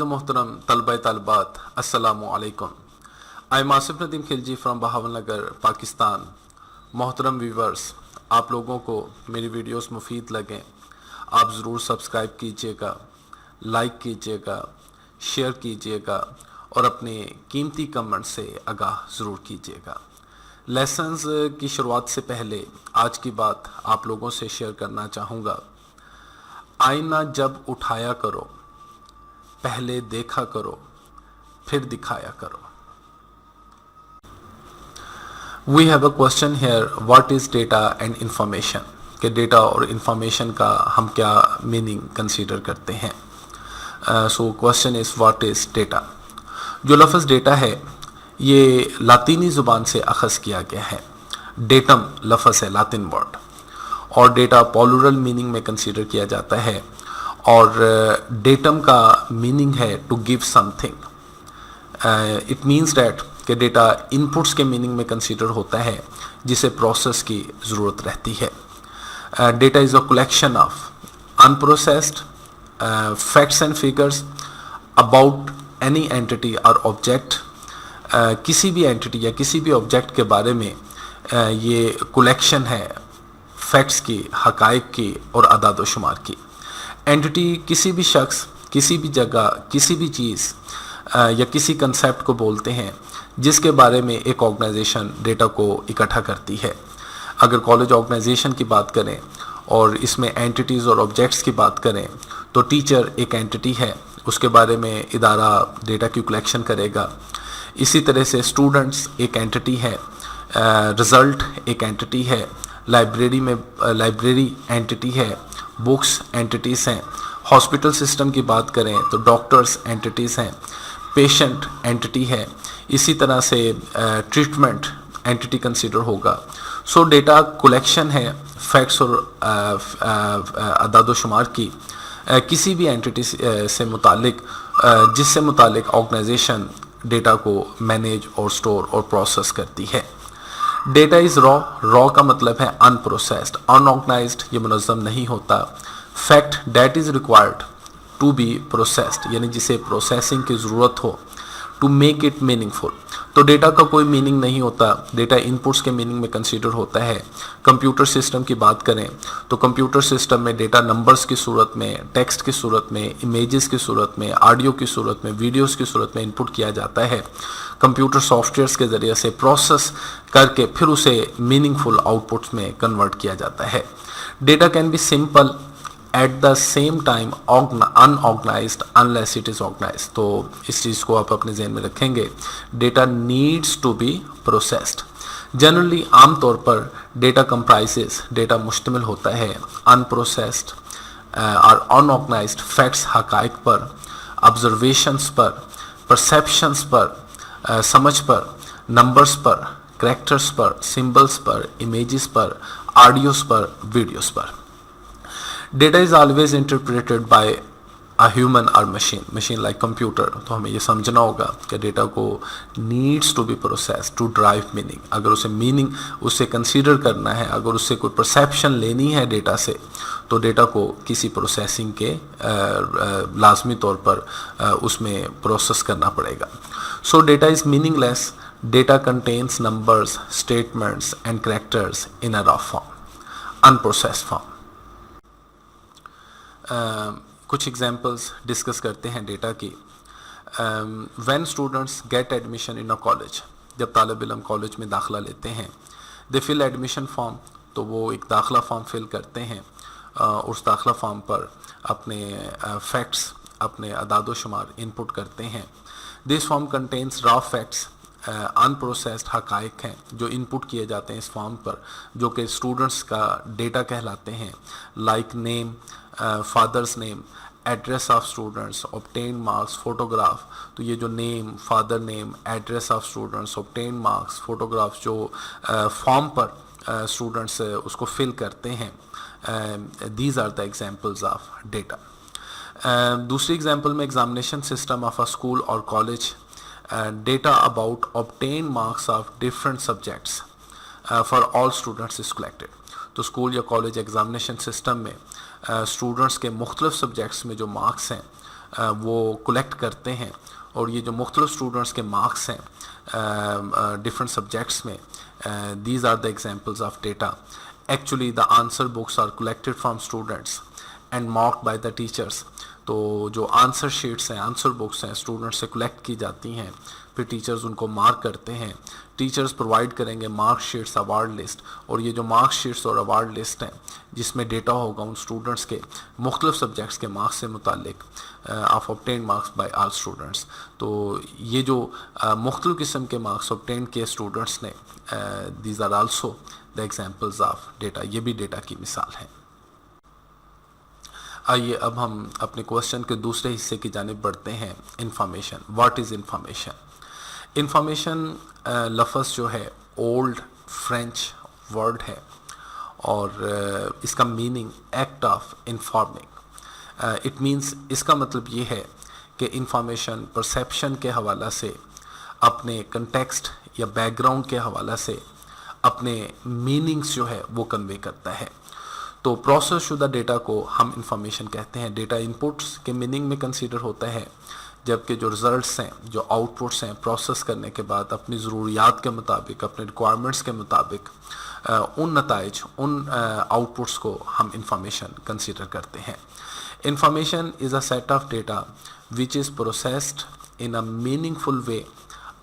मोहतरम तलबा तलबात अस्सलामु अलैकुम। I am Asif Nadeem Khilji from Bahawalnagar Pakistan. मोहतरम व्यूवर्स, आप लोगों को मेरी वीडियोस मुफीद लगें, आप ज़रूर सब्सक्राइब कीजिएगा, लाइक कीजिएगा, शेयर कीजिएगा और अपने कीमती कमेंट से आगाह ज़रूर कीजिएगा। लेसन्स की शुरुआत से पहले आज की बात आप लोगों से शेयर करना चाहूँगा। आईना जब उठाया करो, पहले देखा करो, फिर दिखाया करो। We have a question here, what is data and information? कि डेटा और इंफॉर्मेशन का हम क्या मीनिंग कंसीडर करते हैं। So question is what is data. जो लफ्ज़ डेटा है ये लातीनी ज़ुबान से अखज़ किया गया है। डेटम लफ्ज़ है लातिन वर्ड और डेटा प्लूरल मीनिंग में कंसीडर किया जाता है और डेटम का मीनिंग है to give something. It means that कि डेटा इनपुट्स के मीनिंग में कंसीडर होता है जिसे प्रोसेस की ज़रूरत रहती है। Data is a collection of unprocessed facts and figures about any entity और ऑब्जेक्ट। किसी भी एंटिटी या किसी भी ऑब्जेक्ट के बारे में ये कलेक्शन है फैक्ट्स की, हकाइक की और अदाद व शुमार की। एंटिटी किसी भी शख्स, किसी भी जगह, किसी भी चीज़ या किसी कंसेप्ट को बोलते हैं जिसके बारे में एक ऑर्गेनाइजेशन डेटा को इकट्ठा करती है। अगर कॉलेज ऑर्गेनाइजेशन की बात करें और इसमें एंटिटीज़ और ऑब्जेक्ट्स की बात करें तो टीचर एक एंटिटी है, उसके बारे में इदारा डेटा की कलेक्शन करेगा। इसी तरह से स्टूडेंट्स एक एंटिटी है, रिज़ल्ट एक एंटिटी है, लाइब्रेरी एंटिटी है, बुक्स एंटिटीज़ हैं। हॉस्पिटल सिस्टम की बात करें तो डॉक्टर्स एंटिटीज़ हैं, पेशेंट एंटिटी है। इसी तरह से ट्रीटमेंट एंटिटी कंसीडर होगा। सो डेटा कलेक्शन है फैक्ट्स और अदाद व शुमार की किसी भी एंटिटी से मुतालिक जिससे मुतालिक ऑर्गेनाइजेशन डेटा को मैनेज और स्टोर और प्रोसेस करती है। डेटा इज़ रॉ का मतलब है अनप्रोसेस्ड, अनऑर्गेनाइज्ड, ये मुनज़्ज़म नहीं होता। Fact data is required to be processed, यानी जिसे प्रोसेसिंग की ज़रूरत हो, टू मेक इट मीनिंगफुल। तो डेटा का कोई मीनिंग नहीं होता, डेटा इनपुट्स के मीनिंग में कंसीडर होता है। कंप्यूटर सिस्टम की बात करें तो कंप्यूटर सिस्टम में डेटा नंबर्स की सूरत में, टेक्स्ट की सूरत में, इमेजेस की सूरत में, ऑडियो की सूरत में, वीडियोस की सूरत में इनपुट किया जाता है। कंप्यूटर सॉफ्टवेयर्स के ज़रिए से प्रोसेस करके फिर उसे मीनिंगफुल आउटपुट्स में कन्वर्ट किया जाता है। Data can be simple at the same time unorganized unless it is organized. तो इस चीज़ को आप अपने जहन में रखेंगे। Data needs to be processed. Generally आमतौर पर डेटा कंप्राइजेस, डेटा मुश्तमिल होता है अनप्रोसेस्ड और अनऑर्गेनाइज्ड फैक्ट्स, हकाइक पर, ऑब्जर्वेशंस पर, परसेप्शंस पर, समझ पर, नंबर्स पर, करैक्टर्स पर, सिंबल्स पर, इमेजेस पर, ऑडियोस पर, वीडियोस पर। Data is always interpreted by a human और मशीन लाइक कंप्यूटर। तो हमें ये समझना होगा कि डेटा को needs to be process to drive meaning. अगर उसे मीनिंग उससे कंसीडर करना है, अगर उससे कोई परसेप्शन लेनी है डेटा से, तो डेटा को किसी प्रोसेसिंग के लाजमी तौर पर उसमें प्रोसेस करना पड़ेगा। सो data is meaningless. Data contains numbers, statements and characters in a raw form, unprocessed form. कुछ एग्जांपल्स डिस्कस करते हैं डेटा की। When students get admission in a college, जब तालिब इल्म कॉलेज में दाखिला लेते हैं, दे फिल एडमिशन फॉर्म, तो वो एक दाखिला फॉर्म फिल करते हैं। उस दाखिला फॉर्म पर अपने फैक्ट्स, अपने अदाद व शुमार इनपुट करते हैं। This form contains raw facts, unprocessed हकाइक हैं जो इनपुट किए जाते हैं इस फॉर्म पर, जो कि स्टूडेंट्स का डेटा कहलाते हैं। Like name, father's name, address of students, obtain marks, photograph. तो ये जो name, father name, address of students, obtain marks, photographs जो फॉर्म पर स्टूडेंट्स उसको फिल करते हैं, these are the examples of data. दूसरी एग्जांपल में examination system of a school और college, data about obtain marks of different subjects for all students is collected. तो school या कॉलेज एग्जामिनेशन सिस्टम में students के मुख्तलिफ सब्जेक्ट्स में जो मार्क्स हैं वो कलेक्ट करते हैं, और ये जो मुख्तलिफ स्टूडेंट्स के मार्क्स हैं डिफरेंट सब्जेक्ट्स में, these are the examples of data. Actually the answer books are collected from students and marked by the teachers. तो जो आंसर शीट्स हैं, आंसर बुक्स हैं, स्टूडेंट्स से कलेक्ट की जाती हैं, फिर टीचर्स उनको मार्क करते हैं। टीचर्स प्रोवाइड करेंगे मार्क शीट्स, अवार्ड लिस्ट, और ये जो मार्क शीट्स और अवार्ड लिस्ट हैं जिसमें डेटा होगा उन स्टूडेंट्स के मुख्तलिफ सब्जेक्ट्स के मार्क्स से मुतालिक of obtain marks by all students. तो ये जो मुख्तलिफ किस्म के मार्क्स ऑब्टेन किए स्टूडेंट्स ने, these are also the examples of data, ये भी डेटा की मिसाल है। आइए अब हम अपने क्वेश्चन के दूसरे हिस्से की जानिब बढ़ते हैं। Information, what is information? Information लफ्ज़ जो है ओल्ड फ्रेंच वर्ड है, और इसका meaning act of informing. It means, इसका मतलब ये है कि इंफॉर्मेशन परसेप्शन के हवाला से, अपने कंटेक्स्ट या बैकग्राउंड के हवाला से अपने मीनिंग्स जो है वो कन्वे करता है। तो प्रोसेस शुदा डेटा को हम इंफॉर्मेशन कहते हैं। डेटा इनपुट्स के मीनिंग में कंसीडर होता है, जबकि जो रिज़ल्ट्स हैं, जो आउटपुट्स हैं, प्रोसेस करने के बाद अपनी ज़रूरियात के मुताबिक, अपने रिक्वायरमेंट्स के मुताबिक उन नताइज, उन आउटपुट्स को हम इंफॉर्मेशन कंसीडर करते हैं। Information is a set of data which is processed in a meaningful way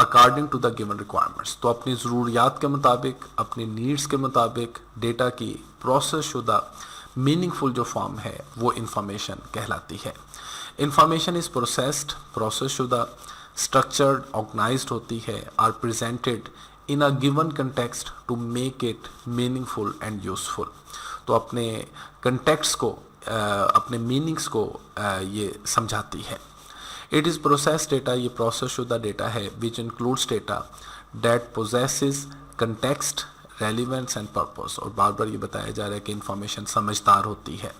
according to the given requirements. तो अपनी ज़रूरियात के मुताबिक, अपनी नीड्स के मुताबिक डेटा की प्रोसेस शुदा मीनिंगफुल जो फॉर्म है वो इंफॉर्मेशन कहलाती है। इंफॉर्मेशन इज़ प्रोसेस्ड, प्रोसेस शुदा, स्ट्रक्चर्ड, ऑर्गेनाइज्ड होती है, or presented in a given context to make it meaningful and useful. तो अपने कंटेक्स्ट को, अपने मीनिंग्स को ये समझाती है। इट इज़ प्रोसेस डेटा, ये प्रोसेस शुदा डेटा है which includes data that possesses context, relevance and purpose. और बार बार ये बताया जा रहा है कि इंफॉर्मेशन समझदार होती है,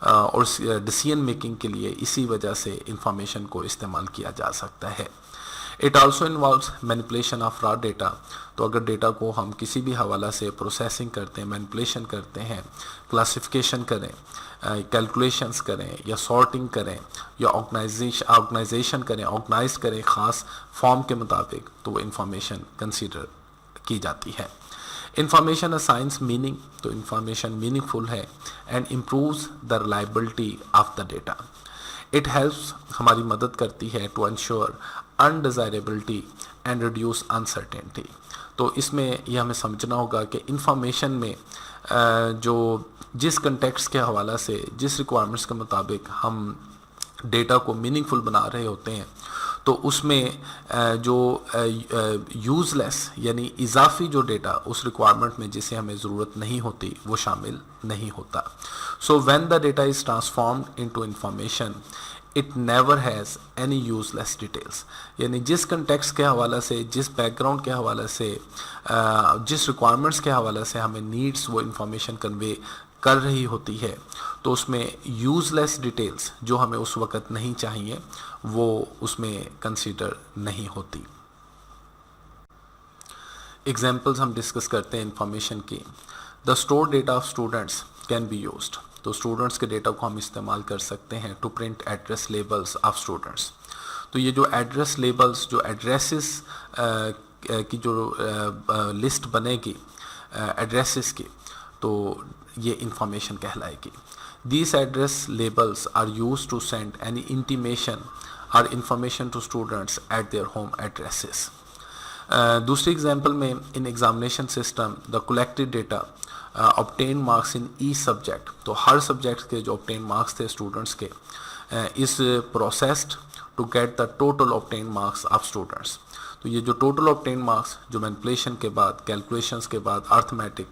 और डिसीजन मेकिंग के लिए इसी वजह से इंफॉर्मेशन को इस्तेमाल किया जा सकता है। It also involves manipulation of raw data. तो अगर डेटा को हम किसी भी हवाला से प्रोसेसिंग करते हैं, मैनिपुलेशन करते हैं, क्लासिफिकेशन करें, कैलकुलेशंस करें, या सॉर्टिंग करें, या ऑर्गेनाइजेशन करें, ऑर्गेनाइज करें ख़ास फॉर्म के मुताबिक, तो वो इंफॉर्मेशन कंसीडर की जाती है। इंफॉर्मेशन असाइंस मीनिंग, तो इंफॉर्मेशन मीनिंगफुल है and improves the reliability of the data. It helps, हमारी मदद करती है to ensure undesirability and reduce uncertainty. तो इसमें यह हमें समझना होगा कि इंफॉर्मेशन में जो जिस कंटेक्स्ट के हवाला से, जिस रिक्वायरमेंट्स के मुताबिक हम डेटा को मीनिंगफुल बना रहे होते हैं, तो उसमें जो यूज़लेस यानी इजाफी जो डेटा उस रिक्वायरमेंट में जिसे हमें ज़रूरत नहीं होती वो शामिल नहीं होता। So when the data is transformed into information it never has any useless details. यानी जिस कंटेक्स्ट के हवाला से, जिस बैकग्राउंड के हवाला से, जिस रिक्वायरमेंट्स के हवाला से हमें नीड्स वो इंफॉर्मेशन कन्वे कर रही होती है, तो उसमें यूज़लेस डिटेल्स जो हमें उस वक़्त नहीं चाहिए वो उसमें कंसीडर नहीं होती। एग्जाम्पल्स हम डिस्कस करते हैं इंफॉर्मेशन की। The store data of students can be used. तो स्टूडेंट्स के डेटा को हम इस्तेमाल कर सकते हैं to print address labels of students. तो ये जो एड्रेस लेबल्स, जो एड्रेसेस की जो लिस्ट बनेगी एड्रेसेस की, तो ये इंफॉर्मेशन कहलाएगी। These address labels are used to send any intimation or information to students at their home addresses. दूसरी एग्जाम्पल में, in examination system the collected data obtain marks in each subject. तो हर subject के जो obtain marks थे students के इस processed to get the total obtain marks of students. तो ये जो टोटल ऑब्टेन मार्क्स जो मैनिपुलेशन के बाद, कैलकुलेशंस के बाद, अर्थमेटिक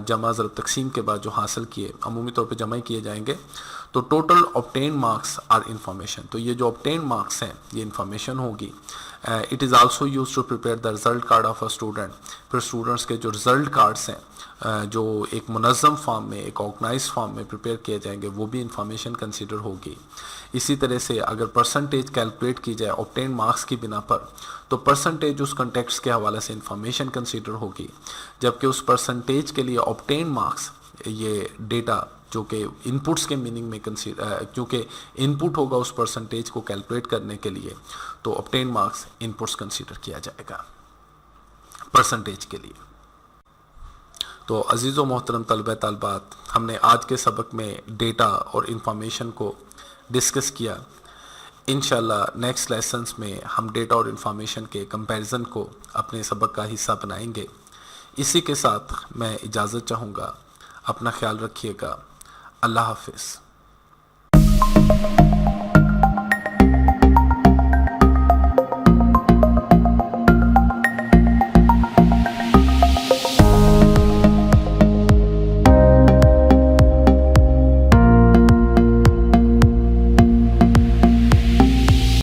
जमा ज़रब तकसीम के बाद जो हासिल किए, अमूमी तौर पे जमा ही किए जाएंगे, तो total obtain marks are information. तो ये जो ऑब्टेन मार्क्स हैं ये इंफॉर्मेशन होगी। It is also use to prepare the result card of a student. फिर स्टूडेंट्स के जो रिज़ल्ट कार्ड्स हैं जो एक मुनज़्ज़म फॉर्म में, एक ऑर्गेनाइज फॉर्म में प्रिपेयर किए जाएंगे, वो भी इंफॉर्मेशन कंसीडर होगी। इसी तरह से अगर परसेंटेज कैलकुलेट की जाए ऑब्टेन मार्क्स की बिना पर, तो परसेंटेज उस कंटेक्स्ट के हवाले से इंफॉर्मेशन कंसीडर होगी, जबकि उस परसेंटेज के लिए ऑब्टेन मार्क्स ये डेटा जो कि इनपुट्स के मीनिंग में क्योंकि इनपुट होगा उस परसेंटेज को कैलकुलेट करने के लिए, तो ऑब्टेन मार्क्स इनपुट्स कंसीडर किया जाएगा परसेंटेज के लिए। तो अजीज़ व मोहतरम तलबा तलबात, हमने आज के सबक में डेटा और इंफॉर्मेशन को डिस्कस किया। इंशाल्लाह नेक्स्ट लेसन्स में हम डेटा और इंफॉर्मेशन के कंपैरिजन को अपने सबक का हिस्सा बनाएंगे। इसी के साथ मैं इजाज़त चाहूँगा। अपना ख्याल रखिएगा। अल्लाह हाफिज़।